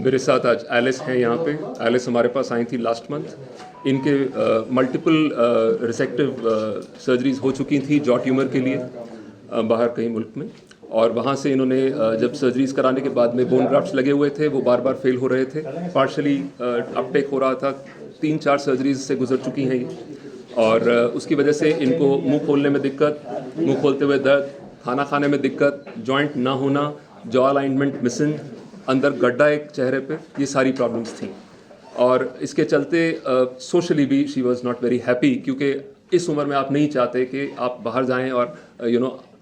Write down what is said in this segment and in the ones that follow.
मेरे साथ आज एलिस हैं यहाँ पे। एलिस हमारे पास आई थी लास्ट मंथ। इनके मल्टीपल रिसेक्टिव सर्जरीज हो चुकी थी जॉ ट्यूमर के लिए बाहर कहीं मुल्क में, और वहाँ से इन्होंने जब सर्जरीज कराने के बाद में बोन ग्राफ्ट्स लगे हुए थे, वो बार बार फेल हो रहे थे, पार्शली अपटेक हो रहा था। 3-4 सर्जरीज से गुजर चुकी हैं ये, और उसकी वजह से इनको मुंह खोलने में दिक्कत, मुंह खोलते हुए दर्द, खाना खाने में दिक्कत, जॉइंट ना होना, जॉ अलाइनमेंट मिसिंग, अंदर गड्ढा एक चेहरे पे, ये सारी प्रॉब्लम्स थी। और इसके चलते सोशली भी she was not very happy, क्योंकि इस उम्र में आप नहीं चाहते कि आप बाहर जाएं और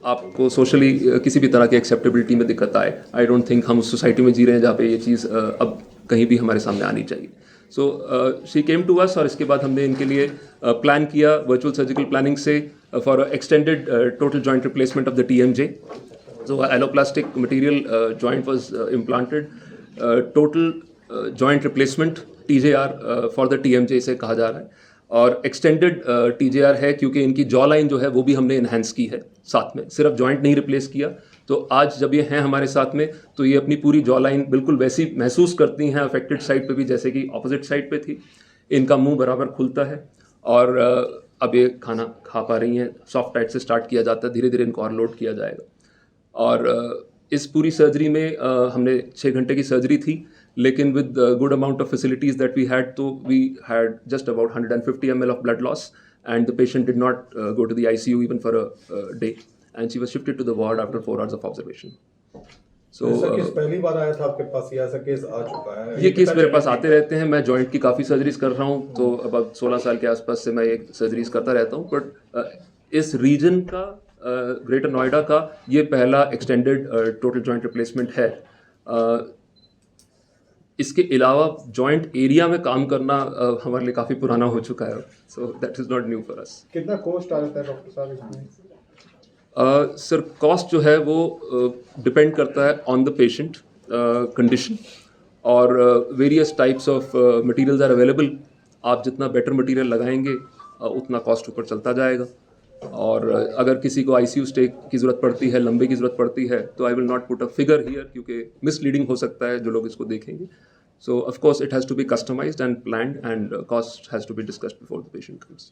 आपको सोशली किसी भी तरह की एक्सेप्टेबिलिटी में दिक्कत आए। आई डोंट थिंक हम उस सोसाइटी में जी रहे हैं जहाँ पे ये चीज़ अब कहीं भी हमारे सामने आनी चाहिए। So she came to us, और इसके बाद हमने इनके लिए प्लान किया वर्चुअल सर्जिकल प्लानिंग से for extended total joint replacement of the TMJ. So alloplastic material joint was implanted. Total joint replacement TJR for the TMJ इसे कहा जा रहा है, और एक्सटेंडेड TJR है क्योंकि इनकी जॉ लाइन जो है वो भी हमने इन्हेंस की है साथ में, सिर्फ जॉइंट नहीं रिप्लेस किया। तो आज जब ये हैं हमारे साथ में तो ये अपनी पूरी जॉ लाइन बिल्कुल वैसी महसूस करती हैं अफेक्टेड साइड पे भी जैसे कि ऑपोजिट साइड पे थी। इनका मुंह बराबर खुलता है, और अब ये खाना खा पा रही हैं। सॉफ्ट डाइट से स्टार्ट किया जाता है, धीरे धीरे इनको और लोड किया जाएगा। और इस पूरी सर्जरी में हमने 6 घंटे की सर्जरी थी, लेकिन with good amount of facilities that we had, तो we had just about 150 ml of blood loss, and the patient did not go to the ICU even for a day, and she was shifted to the ward after 4 hours of observation. So case पहली बार आया था आपके पास या ऐसा case आ चुका है? ये केस मेरे पास आते रहते हैं। मैं जॉइंट की काफ़ी सर्जरीज कर रहा हूँ, तो अब 16 साल के आसपास से मैं ये सर्जरीज करता रहता हूँ। बट इस रीजन का, ग्रेटर नोएडा का, ये पहला एक्सटेंडेड टोटल जॉइंट रिप्लेसमेंट है। इसके अलावा जॉइंट एरिया में काम करना हमारे लिए काफ़ी पुराना हो चुका है, so that is not new for us. कितना कॉस्ट आ जाता है डॉक्टर साहब इसमें? सर कॉस्ट जो है वो डिपेंड करता है ऑन द पेशेंट कंडीशन, और various types of materials are available. आप जितना बेटर मटेरियल लगाएंगे उतना कॉस्ट ऊपर चलता जाएगा। और अगर किसी को ICU स्टे की ज़रूरत पड़ती है, लंबे की ज़रूरत पड़ती है, तो I will not put a figure here, क्योंकि मिसलीडिंग हो सकता है जो लोग इसको देखेंगे। So of course it has to be customised and planned, and cost has to be discussed before the patient comes.